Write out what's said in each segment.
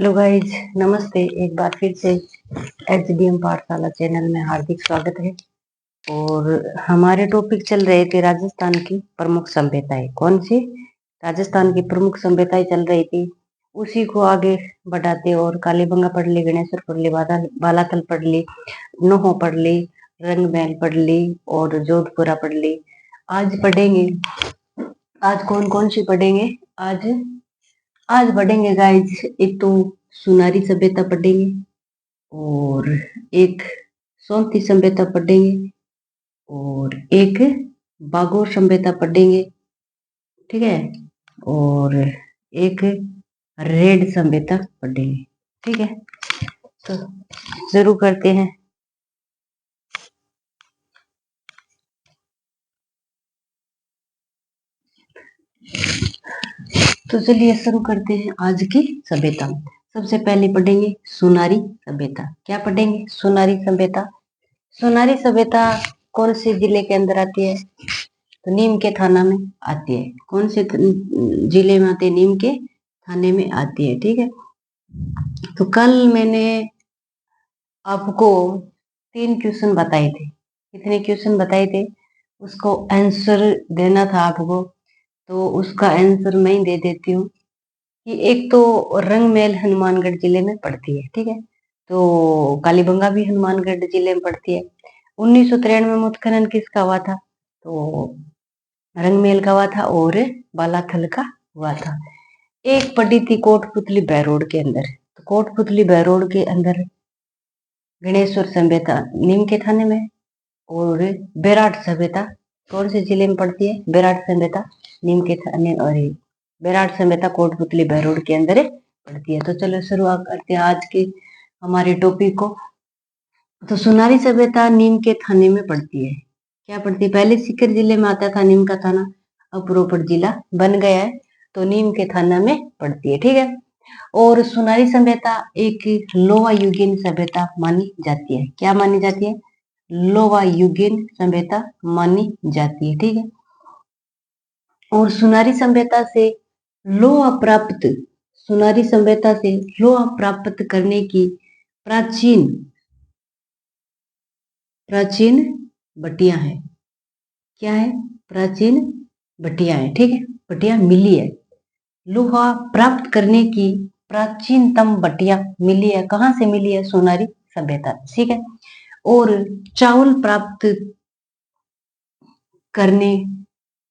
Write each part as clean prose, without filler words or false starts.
Hello guys, नमस्ते। एक बार फिर से एचडीएम पाठशाला चैनल में हार्दिक स्वागत है। और हमारे टॉपिक चल रहे थे राजस्थान की प्रमुख सभ्यताएं। कौन सी? राजस्थान की प्रमुख सभ्यताएं चल रही थी, उसी को आगे बढ़ाते। और कालीबंगा पढ़ ली, गणेश्वर पढ़ ली, बालाथल पढ़ ली, नोहो पढ़ ली, रंगमहल पढ़ ली और जोधपुरा पढ़ ली। आज पढ़ेंगे, आज कौन कौन सी पढ़ेंगे? आज आज पढ़ेंगे गाइज, एक तो सुनारी सभ्यता पढ़ेंगे और एक सोंती सभ्यता पढ़ेंगे और एक बागोर सभ्यता पढ़ेंगे, ठीक है। और एक रेड सभ्यता पढ़ेंगे, ठीक है। तो शुरू करते हैं। तो चलिए शुरू करते हैं आज की सभ्यता। सबसे पहले पढ़ेंगे सुनारी सभ्यता। क्या पढ़ेंगे? सुनारी सभ्यता। सुनारी सभ्यता कौन से जिले के अंदर आती है? तो नीम के थाना में आती है। कौन से जिले में आती है? नीम के थाने में आती है, ठीक है। तो कल मैंने आपको 3 क्वेश्चन बताए थे। कितने क्वेश्चन बताए थे? उसको आंसर देना था आपको, तो उसका आंसर मैं ही दे देती हूँ कि एक तो रंगमहल हनुमानगढ़ जिले में पड़ती है, ठीक है। तो कालीबंगा भी हनुमानगढ़ जिले में पड़ती है। 1993 में उत्खनन किसका हुआ था? तो रंगमहल का हुआ था और बालाथल का हुआ था। एक पड़ी थी कोटपुतली बहरोड के अंदर। तो कोटपुतली बहरोड के अंदर गणेश्वर सभ्यता नीम के थाने में, और बेराट सभ्यता कौन से जिले में पड़ती है? बेराट सभ्यता नीम के थाने, और बेराट सभ्यता कोटपुतली बहरोड के अंदर पड़ती है। तो चलो शुरुआत करते हैं आज के हमारे टॉपिक को। तो सुनारी सभ्यता नीम के थाने में पड़ती है। क्या पड़ती है? पहले सीकर जिले में आता था नीम का थाना, अब रोपड़ जिला बन गया है, तो नीम के थाना में पड़ती है, ठीक है। और सुनारी सभ्यता एक लोहा युगीन सभ्यता मानी जाती है। क्या मानी जाती है? लोहा युगीन सभ्यता मानी जाती है, ठीक है। और सुनारी सभ्यता से लोहा प्राप्त सुनारी सभ्यता से लोहा प्राप्त करने की प्राचीन प्राचीन भट्टियां हैं। क्या है? प्राचीन भट्टियां हैं, ठीक है। भट्टियां मिली है। लोहा प्राप्त करने की प्राचीनतम भट्टियां मिली है। कहाँ से मिली है? सुनारी सभ्यता, ठीक है। और चावल प्राप्त करने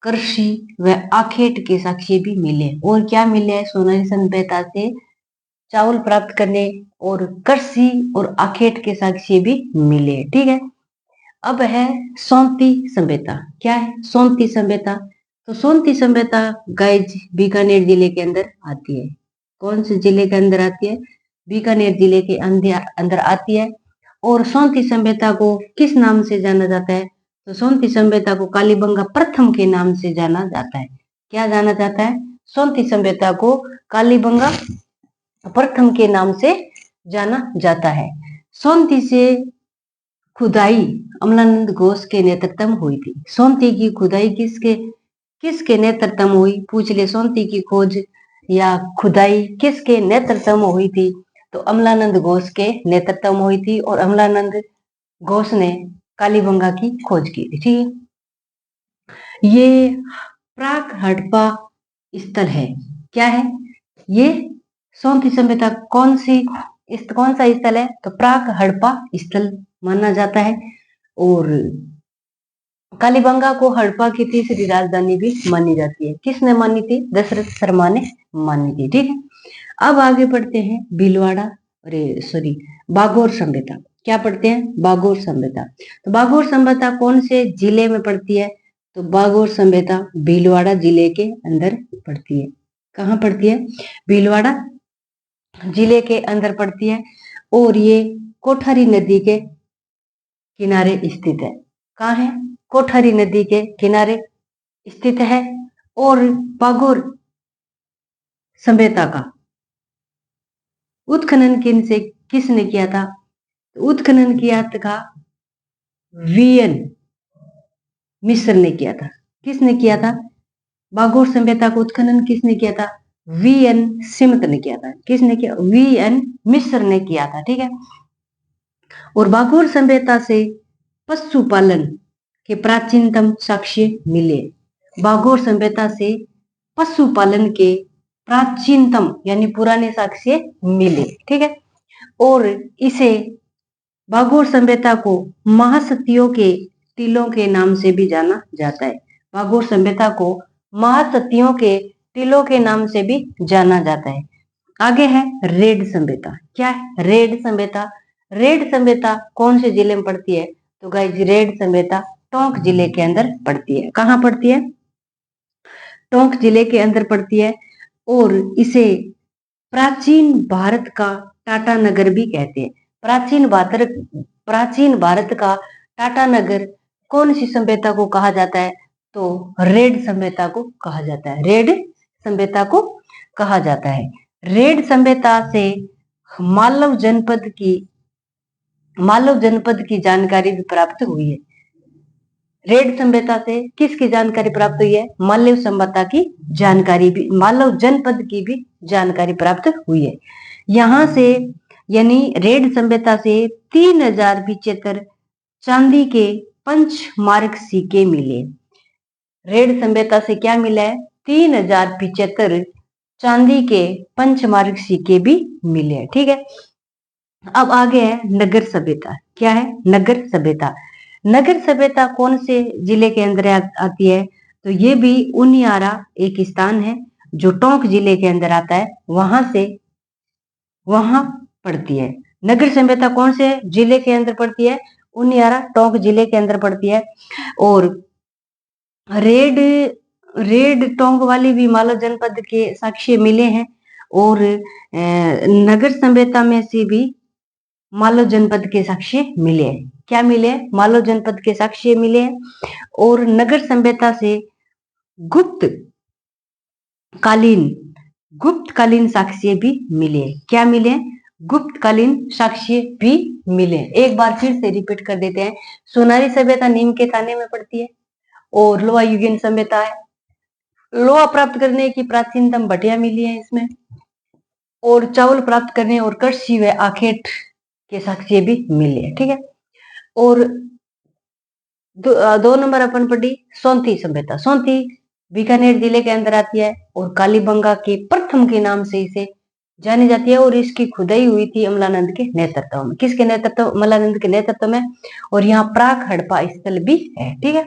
कृषि व आखेट के साक्ष्य भी मिले। और क्या मिले है? सुनारी सभ्यता से चावल प्राप्त करने और कृषि और आखेट के साक्ष्य भी मिले, ठीक है। अब है सोंती सभ्यता। क्या है? सोंती सभ्यता। तो सोंती सभ्यता गाइज बीकानेर जिले के अंदर आती है। कौन से जिले के अंदर आती है? बीकानेर जिले के अंदर आती है। और सोंती सभ्यता को किस नाम से जाना जाता है? तो सोंती सभ्यता को कालीबंगा प्रथम के नाम से जाना जाता है। क्या जाना जाता है? सोंती सभ्यता को कालीबंगा प्रथम के नाम से जाना जाता है। सोंती से खुदाई अमलानंद घोष के नेतृत्व में हुई थी। सोंती की खुदाई किसके नेतृत्व में हुई? पूछ ले, सोंती की खोज या खुदाई किसके नेतृत्व में हुई थी? तो अमलानंद घोष के नेतृत्व में हुई थी, और अमलानंद घोष ने कालीबंगा की खोज की थी, ठीक है। ये प्राक हड़प्पा स्थल है। क्या है ये? सोंती सभ्यता कौन सा स्थल है? तो प्राक हड़प्पा स्थल माना जाता है। और कालीबंगा को हड़प्पा की तीसरी राजधानी भी मानी जाती है। किसने मानी थी? दशरथ शर्मा ने मानी थी, ठीक है। अब आगे बढ़ते हैं भीलवाड़ा, अरे सॉरी, बागोर सभ्यता। क्या पढ़ते हैं? बागोर सभ्यता। तो बागोर सभ्यता कौन से जिले में पड़ती है? तो बागोर सभ्यता भीलवाड़ा जिले के अंदर पड़ती है। कहाँ पड़ती है? भीलवाड़ा जिले के अंदर पड़ती है। और ये कोठारी नदी के किनारे स्थित है। कहाँ है? कोठारी नदी के किनारे स्थित है। और बागोर सभ्यता का उत्खनन किसने किया था? उत्खनन किया था वीएन मिश्र ने किया था। किसने किया था? बागोर सभ्यता को उत्खनन किसने किया था? वीएन स्मिथ ने किया था। किसने किया? वीएन मिश्र ने किया था। ठीक है। और भागोर सभ्यता से पशुपालन के प्राचीनतम साक्ष्य मिले। भागोर सभ्यता से पशुपालन के प्राचीनतम यानी पुराने साक्ष्य मिले। ठीक है। और इसे भागोर सभ्यता को महासतियों के टीलों के नाम से भी जाना जाता है। भागोर सभ्यता को महासतियों के टीलों के नाम से भी जाना जाता है। आगे है रेड सभ्यता। क्या है? रेड सभ्यता। रेड सभ्यता कौन से जिले में पड़ती है? तो गाइस रेड सभ्यता टोंक जिले के अंदर पड़ती है। कहाँ पड़ती है? टोंक जिले के अंदर पड़ती है। और इसे प्राचीन भारत का टाटा नगर भी कहते हैं। प्राचीन भारत का टाटा नगर कौन सी सभ्यता को कहा जाता है? तो रेड सभ्यता को कहा जाता है। रेड सभ्यता को कहा जाता है। रेड सभ्यता से मालव जनपद की जानकारी भी प्राप्त हुई है। रेड सभ्यता से किसकी जानकारी प्राप्त हुई है? मालव सभ्यता की जानकारी भी, मालव जनपद की भी जानकारी प्राप्त हुई है। यहां से यानी रेड सभ्यता से 3075 चांदी के पंचमार्क सिक्के मिले। रेड सभ्यता से क्या मिला है? 3075 चांदी के पंचमार्क सिक्के भी मिले हैं। ठीक है। अब आगे है नगर सभ्यता। क्या है? नगर सभ्यता। नगर सभ्यता कौन से जिले के अंदर आती है? तो ये भी उनियारा एक स्थान है जो टोंक जिले के अंदर आता है, वहां पड़ती है। नगर सभ्यता कौन से जिले के अंदर पड़ती है? उनियारा टोंक जिले के अंदर पड़ती है। और रेड रेड टोंक वाली भी मालव जनपद के साक्ष्य मिले हैं। और नगर सभ्यता में से भी मालव जनपद के साक्ष्य मिले हैं। क्या मिले हैं? मालव जनपद के साक्ष्य मिले हैं। और नगर सभ्यता से गुप्त कालीन साक्ष्य भी मिले। क्या मिले? गुप्तकालीन साक्ष्य भी मिले। एक बार फिर से रिपीट कर देते हैं। सोनारी सभ्यता नीम के थाने में पड़ती है और लोहा युगीन सभ्यता है। लोहा प्राप्त करने की प्राचीनतम भटिया मिली है इसमें। और चावल प्राप्त करने और कृषि व आखेट के साक्ष्य भी मिले। ठीक है। और दो नंबर अपन पढ़ी सोंती सभ्यता। सोंती बीकानेर जिले के अंदर आती है और कालीबंगा के प्रथम के नाम से इसे जानी जाती है। और इसकी खुदाई हुई थी अमलानंद के नेतृत्व में। किसके नेतृत्व? अमलानंद के नेतृत्व में। और यहाँ प्राक हड़प्पा स्थल भी है। ठीक है।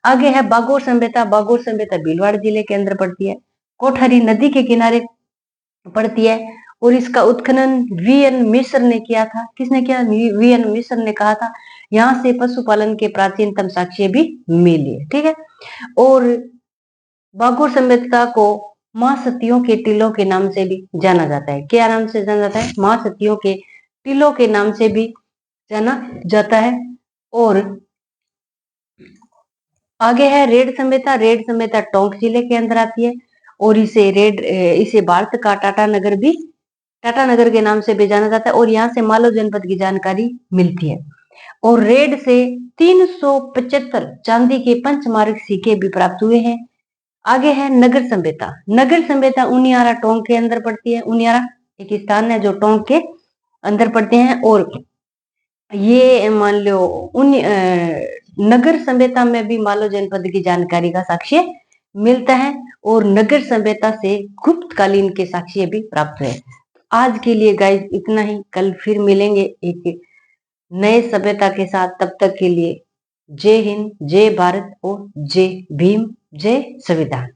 आगे है बागोर सभ्यता। बागोर सभ्यता भीलवाड़ा जिले के अंदर पड़ती है, कोठारी नदी के किनारे पड़ती है। और इसका उत्खनन वीएन मिश्र ने किया था। किसने किया? वीएन मिश्र ने कहा था। यहाँ से पशुपालन के प्राचीनतम साक्ष्य भी मिले। ठीक है। और बागोर सभ्यता को महासतियों के टीलों के नाम से भी जाना जाता है। क्या नाम से जाना जाता है? महासतियों के टीलों के नाम से भी जाना जाता है। और आगे है रेड सभ्यता। रेड सभ्यता टोंक जिले के अंदर आती है। और इसे भारत का टाटा नगर के नाम से भी जाना जाता है। और यहाँ से मालव जनपद की जानकारी मिलती है। और रेड से 375 चांदी के पंचमार्क सिक्के भी प्राप्त हुए हैं। आगे है नगर सभ्यता। नगर सभ्यता उनियारा टोंक के अंदर पड़ती है। उनियारा एक स्थान है जो टोंक के अंदर पड़ते हैं। और ये मान लो नगर सभ्यता में भी मालव जनपद की जानकारी का साक्ष्य मिलता है। और नगर सभ्यता से गुप्तकालीन के साक्ष्य भी प्राप्त हुए। आज के लिए गाइस इतना ही। कल फिर मिलेंगे एक नए सभ्यता के साथ। तब तक के लिए जय हिंद, जय भारत और जय भीम, जय संविधान।